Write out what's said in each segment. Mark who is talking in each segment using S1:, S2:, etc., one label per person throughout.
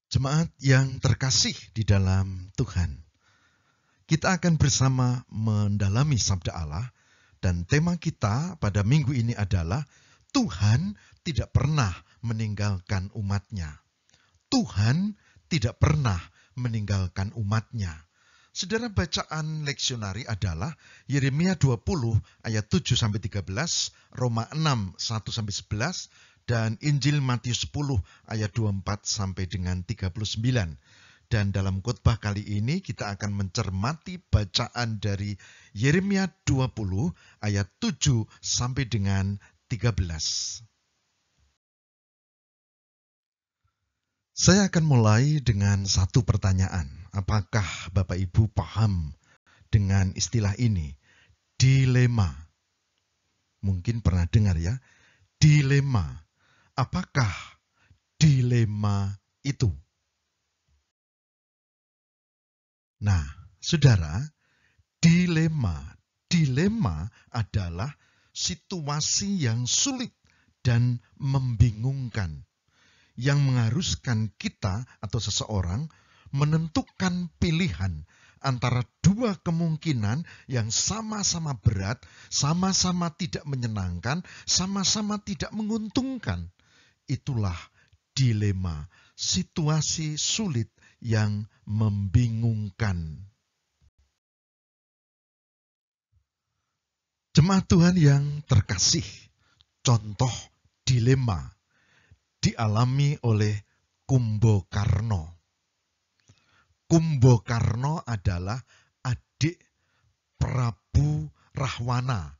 S1: Jemaat yang terkasih di dalam Tuhan, kita akan bersama mendalami Sabda Allah dan tema kita pada minggu ini adalah Tuhan tidak pernah meninggalkan umat-Nya. Tuhan tidak pernah meninggalkan umat-Nya. Saudara, bacaan leksionari adalah Yeremia 20 ayat 7-13, Roma 6 1-11, dan Injil Matius 10 ayat 24 sampai dengan 39. Dan dalam khotbah kali ini kita akan mencermati bacaan dari Yeremia 20 ayat 7 sampai dengan 13. Saya akan mulai dengan satu pertanyaan. Apakah Bapak Ibu paham dengan istilah ini? Dilema. Mungkin pernah dengar ya, dilema. Apakah dilema itu? Nah, saudara, dilema adalah situasi yang sulit dan membingungkan, yang mengharuskan kita atau seseorang menentukan pilihan antara dua kemungkinan yang sama-sama berat, sama-sama tidak menyenangkan, sama-sama tidak menguntungkan. Itulah dilema, situasi sulit yang membingungkan. Jemaat Tuhan yang terkasih, contoh dilema dialami oleh Kumbakarna. Kumbakarna adalah adik Prabu Rahwana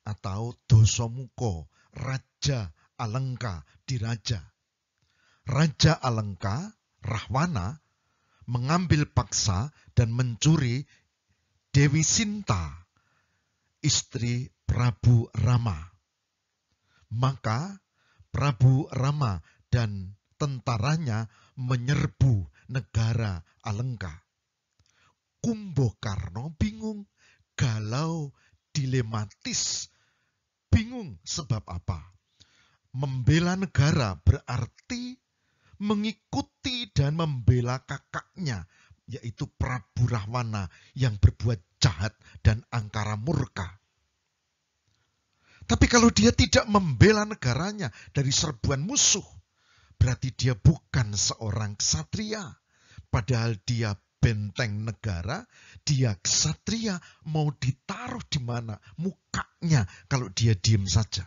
S1: atau Dasamuka, Raja Alengka diraja. Raja Alengka, Rahwana, mengambil paksa dan mencuri Dewi Sinta, istri Prabu Rama. Maka Prabu Rama dan tentaranya menyerbu negara Alengka. Kumbakarna bingung, galau, dilematis. Bingung sebab apa? Membela negara berarti mengikuti dan membela kakaknya, yaitu Prabu Rahwana yang berbuat jahat dan angkara murka. Tapi kalau dia tidak membela negaranya dari serbuan musuh, berarti dia bukan seorang ksatria. Padahal dia benteng negara, dia ksatria, mau ditaruh di mana mukanya kalau dia diam saja.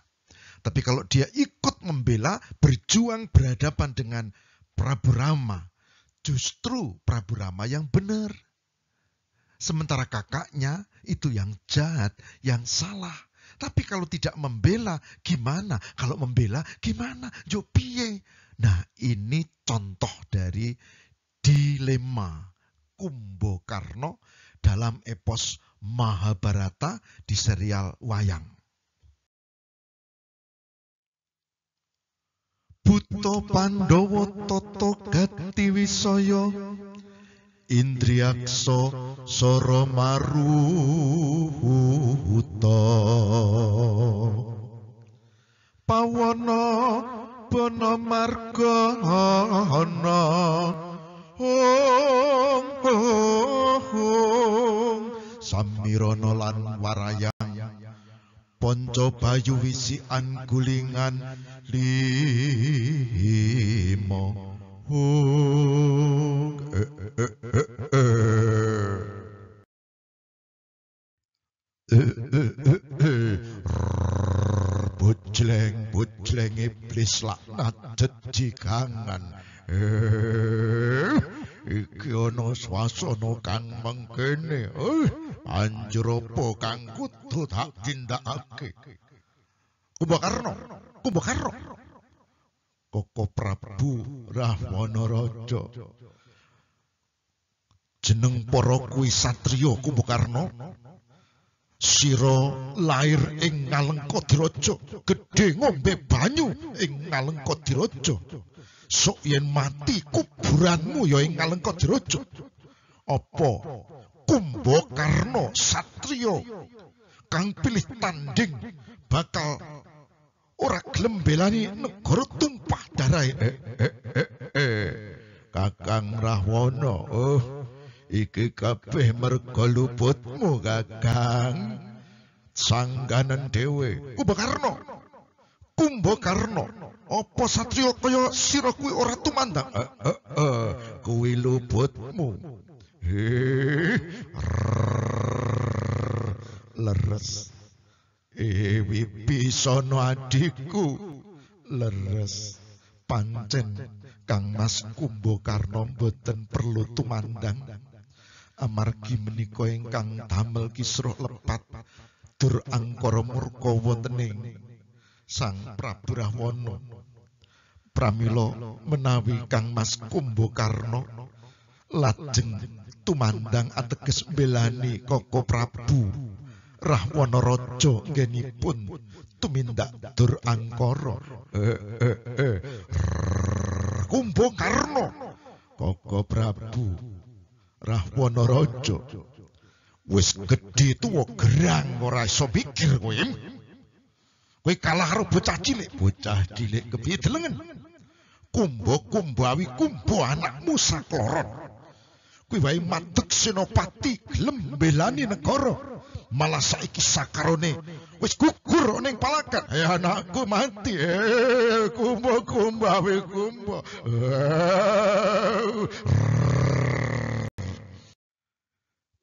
S1: Tapi kalau dia ikut membela, berjuang berhadapan dengan Prabu Rama, justru Prabu Rama yang benar. Sementara kakaknya itu yang jahat, yang salah. Tapi kalau tidak membela, gimana? Kalau membela, gimana? Jo piye? Nah, ini contoh dari dilema Kumbakarna dalam epos Mahabharata di serial wayang. Buta Pandhawa tata gati wisaya, Indriyaksa sara maruhuta. Pawana bana margana, Samirana lan warayang, Panca bayu wisikan gulingan lima. Bujleng iblis laknat jejigangan. Iki ana swasana kang mengkene. Anjur apa kang kudu tak tindakake? Kumbakarna. Koko Prabu Rahwana Raja. Jeneng para kuwi satriya Kumbakarna. Sira lair ing Ngalengkadiraja, gedhe ngombe banyu ing Ngalengkadiraja. Sok yen mati kuburanmu ya ing Ngalengkadiraja. Apa Kumbakarna satriya kang pilih tanding bakal ora gelem belani negara tumpah darahe. Rahwana. Oh, iki kabeh merga luputmu, Kakang. Sangganan dhewe. Kumbakarna. Apa satriya kaya sira kuwi ora tumandang? Kuwi luputmu. Leres. Wibisana adikku. Leres. Pancen Kang Mas Kumbakarna boten perlu tumandang. Amargi menika ingkang damel kisruh lepat dur angkara murka wontening Sang Prabu Rahwana. Pramila menawi Kang Mas Kumbakarna lajeng tumandang ateges mbelani Koko Prabu Rahwana Raja nggenipun tumindak dur angkara. Kumbakarna Koko Prabu Rahwana Raja wis gedhe tuwa gerang ora iso mikir kowe. Kowe kalah karo bocah cilik. Bocah cilik kepiye delengen? Kumbawi kumba anakmu sakloron. Kuwi wae madeg senopati gelem mbelani negara. Malah saiki sakarone wis gugur ning palagan. Anakku mati. Kumbawi kumba.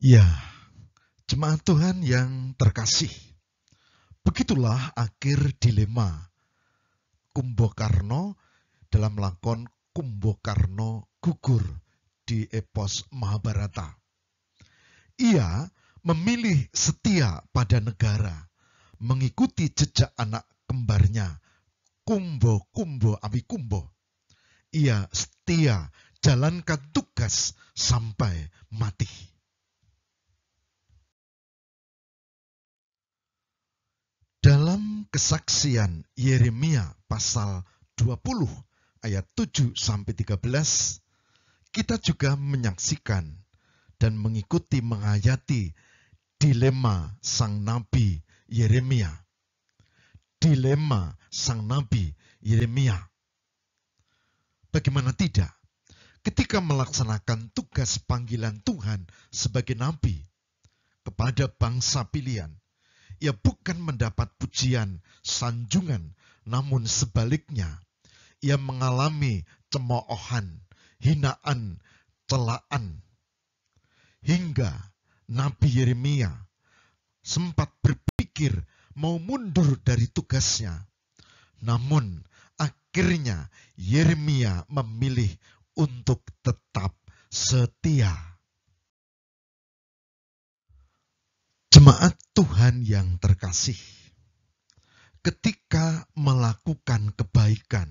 S1: Ya, jemaat Tuhan yang terkasih. Begitulah akhir dilema Kumbakarna dalam lakon Kumbakarna Gugur di epos Mahabharata. Ia memilih setia pada negara, mengikuti jejak anak kembarnya, Kumba Amikumba. Ia setia jalankan tugas sampai mati. Dalam kesaksian Yeremia pasal 20 ayat 7-13, kita juga menyaksikan dan mengikuti menghayati dilema sang Nabi Yeremia. Dilema sang Nabi Yeremia. Bagaimana tidak? Ketika melaksanakan tugas panggilan Tuhan sebagai Nabi kepada bangsa pilihan, ia bukan mendapat pujian, sanjungan, namun sebaliknya, ia mengalami cemoohan, hinaan, celaan. Hingga Nabi Yeremia sempat berpikir mau mundur dari tugasnya. Namun akhirnya Yeremia memilih untuk tetap setia. Jemaat Tuhan yang terkasih, ketika melakukan kebaikan,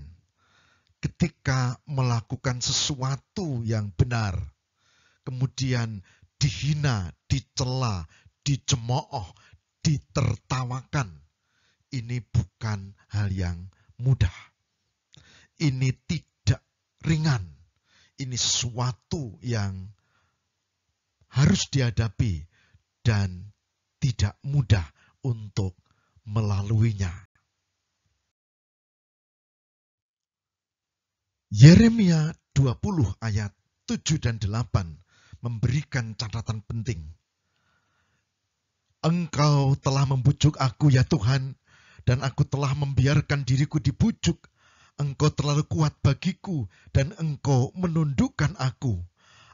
S1: ketika melakukan sesuatu yang benar, kemudian dihina, dicela, dicemooh, ditertawakan, ini bukan hal yang mudah. Ini tidak ringan. Ini sesuatu yang harus dihadapi dan tidak mudah untuk melaluinya. Yeremia 20 ayat 7 dan 8 memberikan catatan penting. Engkau telah membujuk aku ya Tuhan, dan aku telah membiarkan diriku dibujuk. Engkau terlalu kuat bagiku, dan engkau menundukkan aku.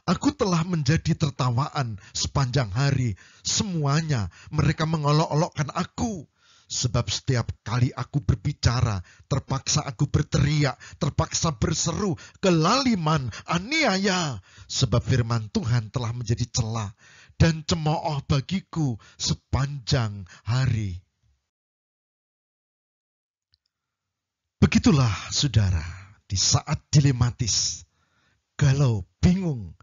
S1: Aku telah menjadi tertawaan sepanjang hari. Semuanya mereka mengolok-olokkan aku. Sebab setiap kali aku berbicara, terpaksa aku berteriak, terpaksa berseru, kelaliman, aniaya. Sebab firman Tuhan telah menjadi celah dan cemooh bagiku sepanjang hari. Begitulah saudara, di saat dilematis, galau, bingung,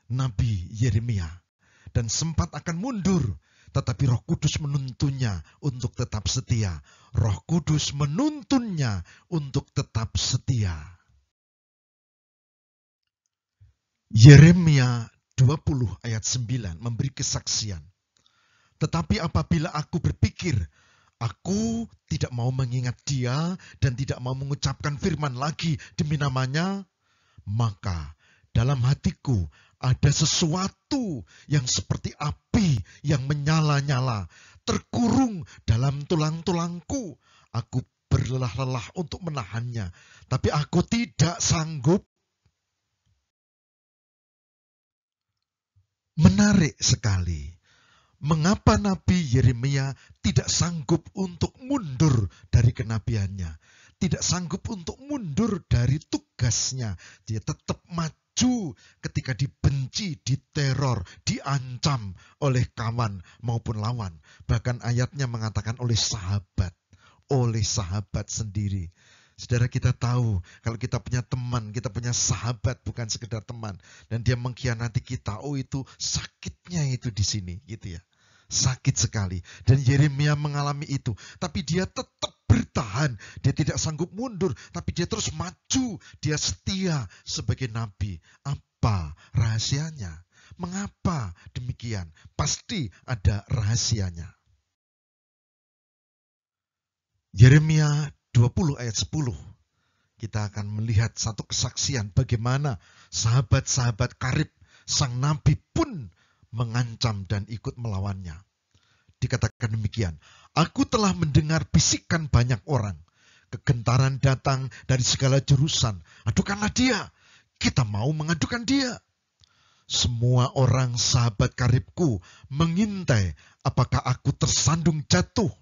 S1: Nabi Yeremia, dan sempat akan mundur, tetapi Roh Kudus menuntunnya untuk tetap setia. Roh Kudus menuntunnya untuk tetap setia. Yeremia 20 ayat 9 memberi kesaksian. Tetapi apabila aku berpikir, aku tidak mau mengingat dia dan tidak mau mengucapkan firman lagi demi namanya, maka dalam hatiku ada sesuatu yang seperti api yang menyala-nyala, terkurung dalam tulang-tulangku. Aku berlelah-lelah untuk menahannya, tapi aku tidak sanggup. Menarik sekali. Mengapa Nabi Yeremia tidak sanggup untuk mundur dari kenabiannya? Tidak sanggup untuk mundur dari tugasnya. Dia tetap maju ketika dibenci, diteror, diancam oleh kawan maupun lawan. Bahkan ayatnya mengatakan oleh sahabat sendiri. Saudara, kita tahu kalau kita punya teman, kita punya sahabat, bukan sekedar teman, dan dia mengkhianati kita, itu sakitnya itu di sini, gitu ya. Sakit sekali. Dan Yeremia mengalami itu, tapi dia tetap bertahan. Dia tidak sanggup mundur, tapi dia terus maju. Dia setia sebagai nabi. Apa rahasianya? Mengapa demikian? Pasti ada rahasianya. Yeremia 20 ayat 10. Kita akan melihat satu kesaksian bagaimana sahabat-sahabat karib sang nabi pun mengancam dan ikut melawannya. Dikatakan demikian, aku telah mendengar bisikan banyak orang. Kegentaran datang dari segala jurusan. Adukanlah dia, kita mau mengadukan dia. Semua orang sahabat karibku mengintai apakah aku tersandung jatuh.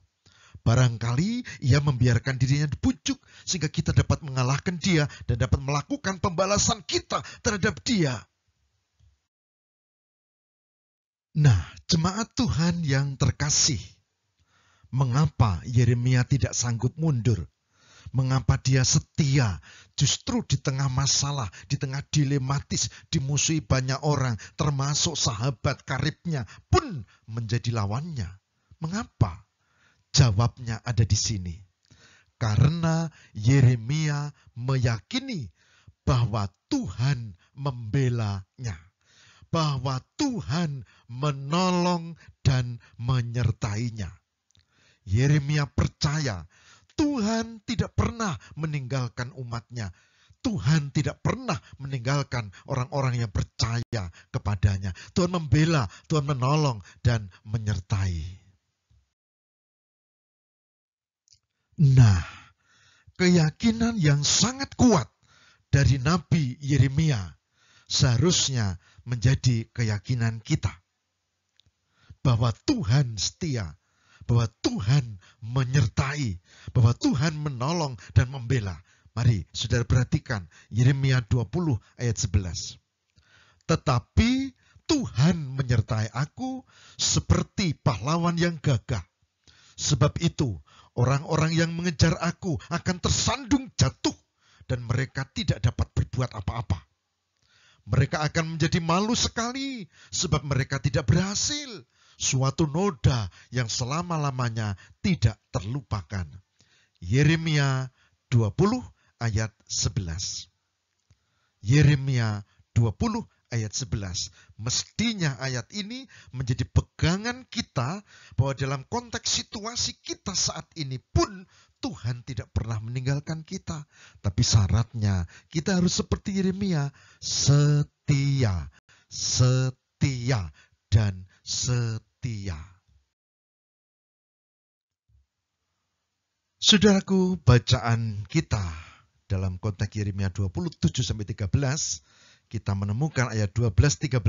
S1: Barangkali ia membiarkan dirinya dibujuk sehingga kita dapat mengalahkan dia dan dapat melakukan pembalasan kita terhadap dia. Nah, jemaat Tuhan yang terkasih, mengapa Yeremia tidak sanggup mundur? Mengapa dia setia justru di tengah masalah, di tengah dilematis, dimusuhi banyak orang, termasuk sahabat karibnya pun menjadi lawannya? Mengapa? Jawabnya ada di sini. Karena Yeremia meyakini bahwa Tuhan membelanya, bahwa Tuhan menolong dan menyertainya. Yeremia percaya Tuhan tidak pernah meninggalkan umatnya. Tuhan tidak pernah meninggalkan orang-orang yang percaya kepadanya. Tuhan membela, Tuhan menolong dan menyertai. Nah, keyakinan yang sangat kuat dari Nabi Yeremia seharusnya menjadi keyakinan kita. Bahwa Tuhan setia, bahwa Tuhan menyertai, bahwa Tuhan menolong dan membela. Mari saudara perhatikan Yeremia 20 ayat 11. Tetapi Tuhan menyertai aku seperti pahlawan yang gagah. Sebab itu orang-orang yang mengejar aku akan tersandung jatuh dan mereka tidak dapat berbuat apa-apa. Mereka akan menjadi malu sekali sebab mereka tidak berhasil. Suatu noda yang selama-lamanya tidak terlupakan. Yeremia 20 ayat 11. Yeremia 20 ayat 11. Mestinya ayat ini menjadi pegangan kita bahwa dalam konteks situasi kita saat ini pun Tuhan tidak pernah meninggalkan kita. Tapi syaratnya kita harus seperti Yeremia, setia, setia, dan setia. Saudaraku, bacaan kita dalam konteks Yeremia 27-13, kita menemukan ayat 12-13,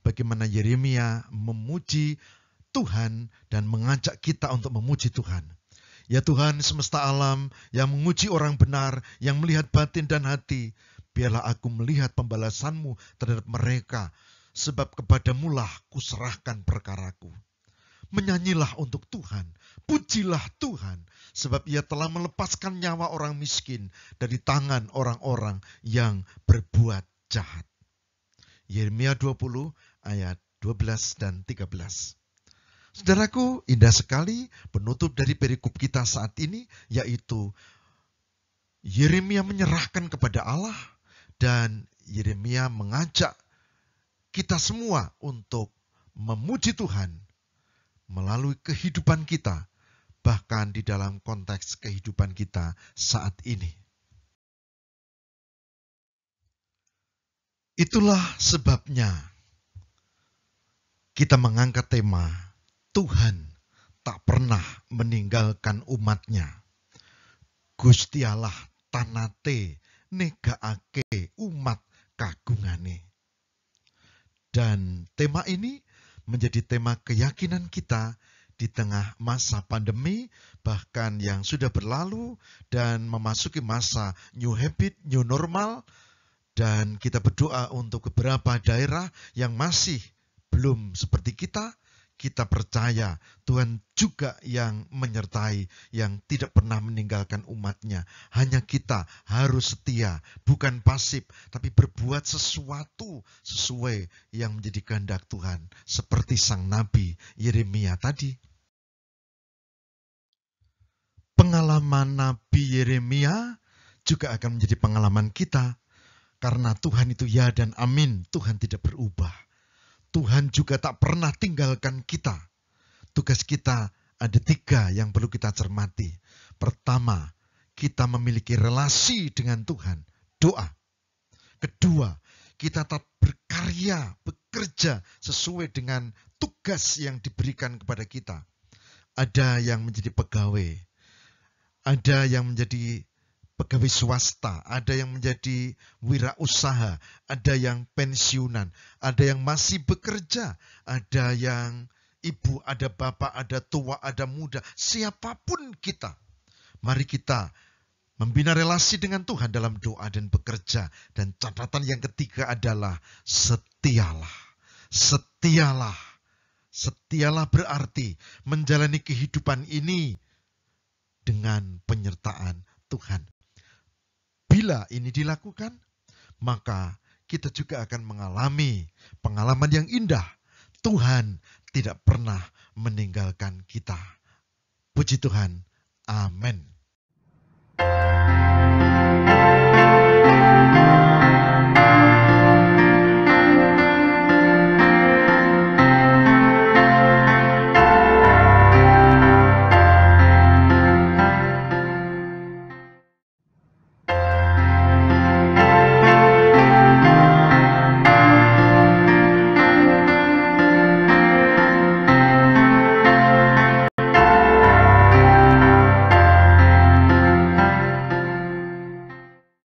S1: bagaimana Yeremia memuji Tuhan dan mengajak kita untuk memuji Tuhan. Ya Tuhan semesta alam yang menguji orang benar, yang melihat batin dan hati, biarlah aku melihat pembalasan-Mu terhadap mereka, sebab kepadamu-lah kuserahkan perkaraku. Menyanyilah untuk Tuhan, pujilah Tuhan, sebab Ia telah melepaskan nyawa orang miskin dari tangan orang-orang yang berbuat jahat. Yeremia 20 ayat 12 dan 13. Saudaraku, indah sekali penutup dari perikop kita saat ini, yaitu Yeremia menyerahkan kepada Allah dan Yeremia mengajak kita semua untuk memuji Tuhan melalui kehidupan kita, bahkan di dalam konteks kehidupan kita saat ini. Itulah sebabnya kita mengangkat tema Tuhan tak pernah meninggalkan umatnya. Gusti Allah tanate negaake umat kagungane. Dan tema ini menjadi tema keyakinan kita di tengah masa pandemi, bahkan yang sudah berlalu dan memasuki masa new habit, new normal. Dan kita berdoa untuk beberapa daerah yang masih belum seperti kita. Kita percaya Tuhan juga yang menyertai, yang tidak pernah meninggalkan umatnya. Hanya kita harus setia, bukan pasif, tapi berbuat sesuatu sesuai yang menjadi kehendak Tuhan. Seperti sang Nabi Yeremia tadi. Pengalaman Nabi Yeremia juga akan menjadi pengalaman kita. Karena Tuhan itu ya dan amin, Tuhan tidak berubah. Tuhan juga tak pernah tinggalkan kita. Tugas kita ada 3 yang perlu kita cermati. Pertama, kita memiliki relasi dengan Tuhan, doa. Kedua, kita tetap berkarya, bekerja sesuai dengan tugas yang diberikan kepada kita. Ada yang menjadi pegawai, ada yang menjadi pegawai swasta, ada yang menjadi wirausaha, ada yang pensiunan, ada yang masih bekerja, ada yang ibu, ada bapak, ada tua, ada muda, siapapun kita. Mari kita membina relasi dengan Tuhan dalam doa dan bekerja. Dan catatan yang ketiga adalah setialah. Setialah. Setialah berarti menjalani kehidupan ini dengan penyertaan Tuhan. Bila ini dilakukan, maka kita juga akan mengalami pengalaman yang indah. Tuhan tidak pernah meninggalkan kita. Puji Tuhan. Amin.